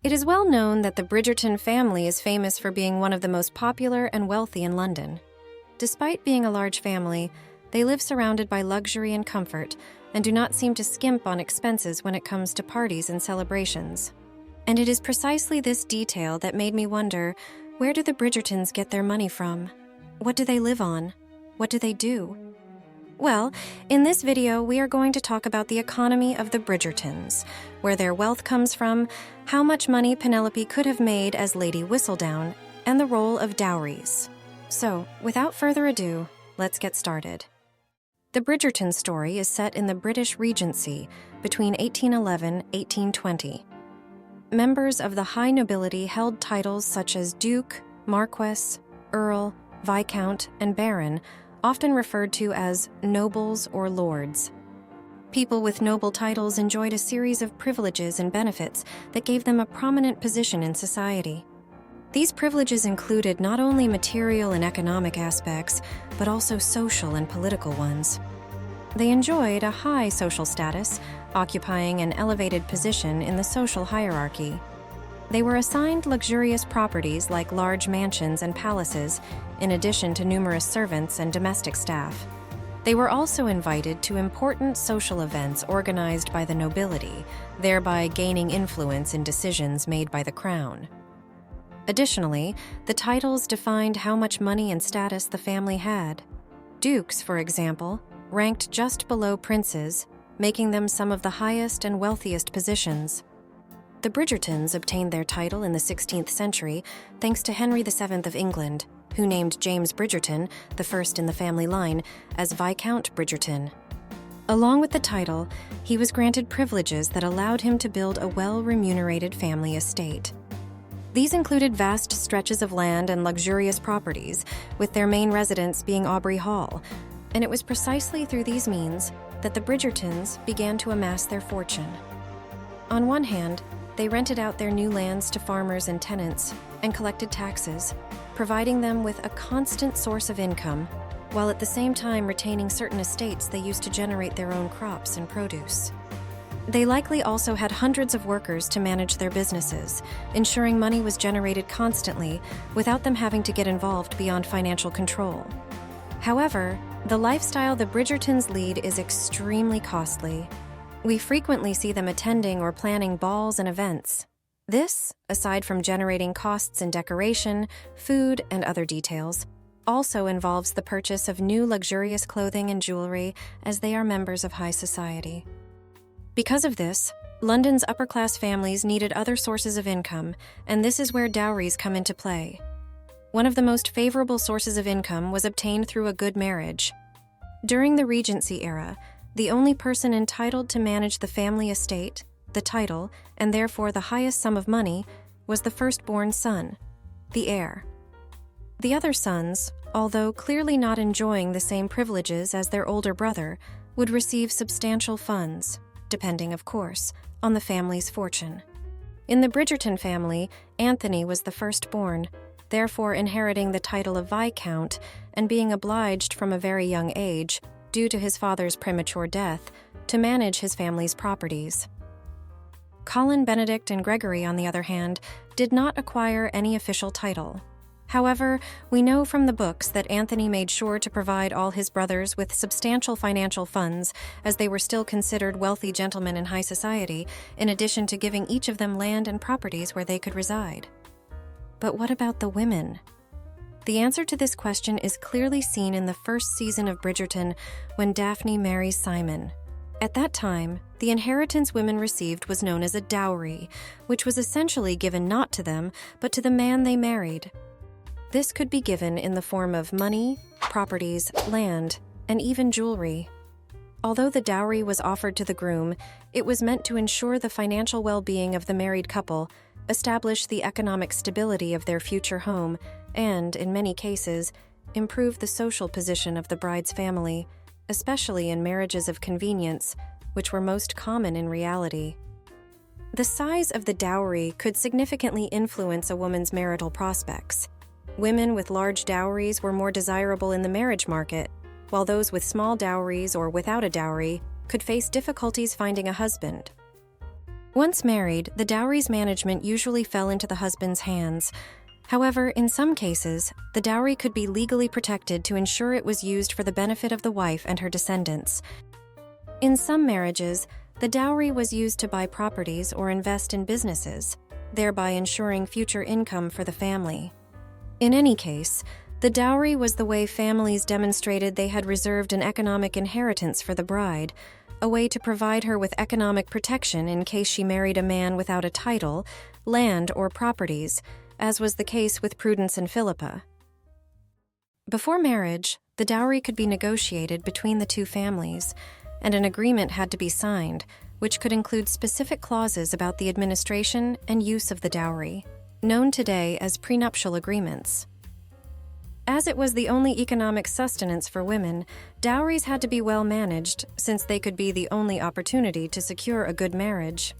It is well known that the Bridgerton family is famous for being one of the most popular and wealthy in London. Despite being a large family, they live surrounded by luxury and comfort and do not seem to skimp on expenses when it comes to parties and celebrations. And it is precisely this detail that made me wonder, where do the Bridgertons get their money from? What do they live on? What do they do? Well, in this video, we are going to talk about the economy of the Bridgertons, where their wealth comes from, how much money Penelope could have made as Lady Whistledown, and the role of Dowries. So, without further ado, let's get started. The Bridgerton story is set in the British Regency between 1811 and 1820. Members of the high nobility held titles such as Duke, Marquess, Earl, Viscount, and Baron, often referred to as nobles or lords. People with noble titles enjoyed a series of privileges and benefits that gave them a prominent position in society. These privileges included not only material and economic aspects, but also social and political ones. They enjoyed a high social status, occupying an elevated position in the social hierarchy. They were assigned luxurious properties like large mansions and palaces, in addition to numerous servants and domestic staff. They were also invited to important social events organized by the nobility, thereby gaining influence in decisions made by the crown. Additionally, the titles defined how much money and status the family had. Dukes, for example, ranked just below princes, making them some of the highest and wealthiest positions. The Bridgertons obtained their title in the 16th century thanks to Henry VII of England, who named James Bridgerton, the first in the family line, as Viscount Bridgerton. Along with the title, he was granted privileges that allowed him to build a well-remunerated family estate. These included vast stretches of land and luxurious properties, with their main residence being Aubrey Hall, and it was precisely through these means that the Bridgertons began to amass their fortune. On one hand, they rented out their new lands to farmers and tenants and collected taxes, providing them with a constant source of income, while at the same time retaining certain estates they used to generate their own crops and produce. They likely also had hundreds of workers to manage their businesses, ensuring money was generated constantly without them having to get involved beyond financial control. However, the lifestyle the Bridgertons lead is extremely costly. We frequently see them attending or planning balls and events. This, aside from generating costs in decoration, food, and other details, also involves the purchase of new luxurious clothing and jewelry as they are members of high society. Because of this, London's upper-class families needed other sources of income, and this is where dowries come into play. One of the most favorable sources of income was obtained through a good marriage. During the Regency era, the only person entitled to manage the family estate, the title, and therefore the highest sum of money, was the firstborn son, the heir. The other sons, although clearly not enjoying the same privileges as their older brother, would receive substantial funds, depending, of course, on the family's fortune. In the Bridgerton family, Anthony was the firstborn, therefore inheriting the title of Viscount and being obliged from a very young age, due to his father's premature death, to manage his family's properties. Colin, Benedict, and Gregory, on the other hand, did not acquire any official title. However, we know from the books that Anthony made sure to provide all his brothers with substantial financial funds, as they were still considered wealthy gentlemen in high society, in addition to giving each of them land and properties where they could reside. But what about the women? The answer to this question is clearly seen in the first season of Bridgerton, when Daphne marries Simon. At that time, the inheritance women received was known as a dowry, which was essentially given not to them, but to the man they married. This could be given in the form of money, properties, land, and even jewelry. Although the dowry was offered to the groom, it was meant to ensure the financial well-being of the married couple, establish the economic stability of their future home, and, in many cases, improve the social position of the bride's family, especially in marriages of convenience, which were most common in reality. The size of the dowry could significantly influence a woman's marital prospects. Women with large dowries were more desirable in the marriage market, while those with small dowries or without a dowry could face difficulties finding a husband. Once married, the dowry's management usually fell into the husband's hands. However, in some cases, the dowry could be legally protected to ensure it was used for the benefit of the wife and her descendants. In some marriages, the dowry was used to buy properties or invest in businesses, thereby ensuring future income for the family. In any case, the dowry was the way families demonstrated they had reserved an economic inheritance for the bride, a way to provide her with economic protection in case she married a man without a title, land, or properties, as was the case with Prudence and Philippa. Before marriage, the dowry could be negotiated between the two families, and an agreement had to be signed, which could include specific clauses about the administration and use of the dowry, known today as prenuptial agreements. As it was the only economic sustenance for women, dowries had to be well managed, since they could be the only opportunity to secure a good marriage.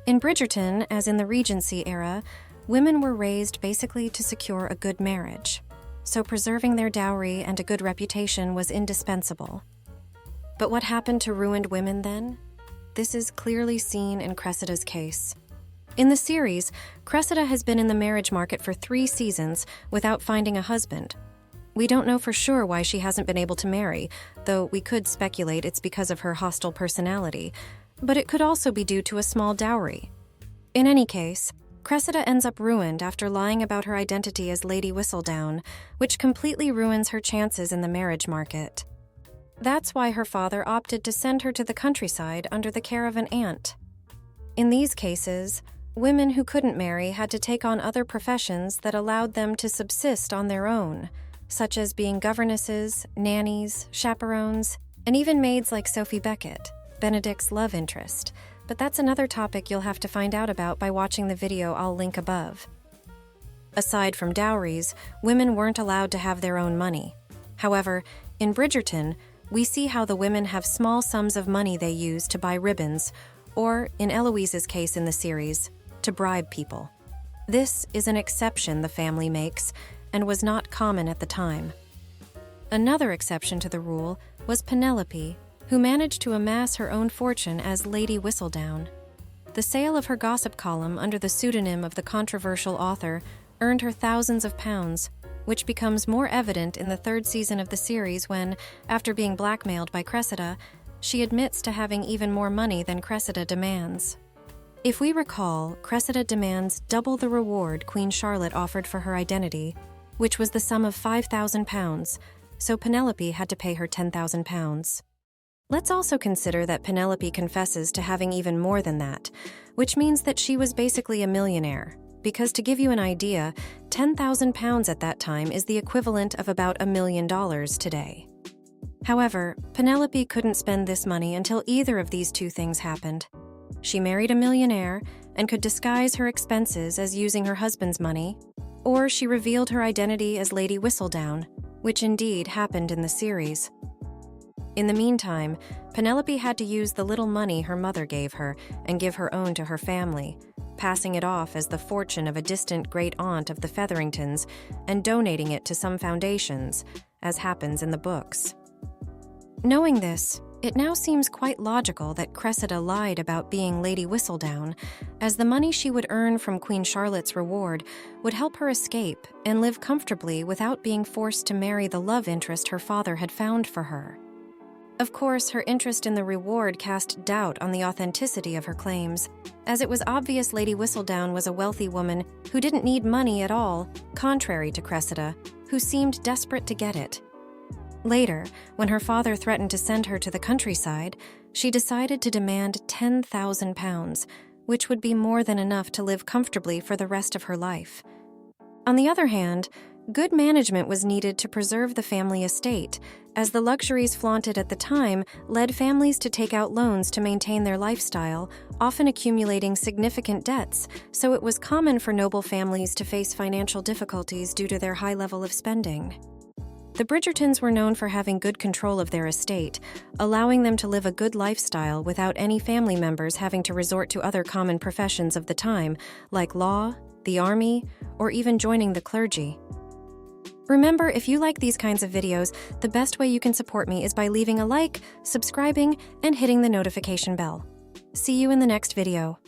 In Bridgerton, as in the Regency era, women were raised basically to secure a good marriage, so preserving their dowry and a good reputation was indispensable. But what happened to ruined women then? This is clearly seen in Cressida's case. In the series, Cressida has been in the marriage market for 3 seasons without finding a husband. We don't know for sure why she hasn't been able to marry, though we could speculate it's because of her hostile personality, but it could also be due to a small dowry. In any case, Cressida ends up ruined after lying about her identity as Lady Whistledown, which completely ruins her chances in the marriage market. That's why her father opted to send her to the countryside under the care of an aunt. In these cases, women who couldn't marry had to take on other professions that allowed them to subsist on their own, such as being governesses, nannies, chaperones, and even maids like Sophie Beckett, Benedict's love interest. But that's another topic you'll have to find out about by watching the video I'll link above. Aside from dowries, women weren't allowed to have their own money. However, in Bridgerton, we see how the women have small sums of money they use to buy ribbons, or, in Eloise's case in the series, to bribe people. This is an exception the family makes, and was not common at the time. Another exception to the rule was Penelope, who managed to amass her own fortune as Lady Whistledown. The sale of her gossip column under the pseudonym of the controversial author earned her thousands of pounds, which becomes more evident in the 3rd season of the series when, after being blackmailed by Cressida, she admits to having even more money than Cressida demands. If we recall, Cressida demands double the reward Queen Charlotte offered for her identity, which was the sum of £5,000, so Penelope had to pay her £10,000. Let's also consider that Penelope confesses to having even more than that, which means that she was basically a millionaire, because to give you an idea, £10,000 at that time is the equivalent of about $1 million today. However, Penelope couldn't spend this money until either of these two things happened. She married a millionaire and could disguise her expenses as using her husband's money, or she revealed her identity as Lady Whistledown, which indeed happened in the series. In the meantime, Penelope had to use the little money her mother gave her and give her own to her family, passing it off as the fortune of a distant great-aunt of the Featheringtons and donating it to some foundations, as happens in the books. Knowing this, it now seems quite logical that Cressida lied about being Lady Whistledown, as the money she would earn from Queen Charlotte's reward would help her escape and live comfortably without being forced to marry the love interest her father had found for her. Of course, her interest in the reward cast doubt on the authenticity of her claims, as it was obvious Lady Whistledown was a wealthy woman who didn't need money at all, contrary to Cressida, who seemed desperate to get it. Later, when her father threatened to send her to the countryside, she decided to demand £10,000, which would be more than enough to live comfortably for the rest of her life. On the other hand, good management was needed to preserve the family estate, as the luxuries flaunted at the time led families to take out loans to maintain their lifestyle, often accumulating significant debts, so it was common for noble families to face financial difficulties due to their high level of spending. The Bridgertons were known for having good control of their estate, allowing them to live a good lifestyle without any family members having to resort to other common professions of the time, like law, the army, or even joining the clergy. Remember, if you like these kinds of videos, the best way you can support me is by leaving a like, subscribing, and hitting the notification bell. See you in the next video.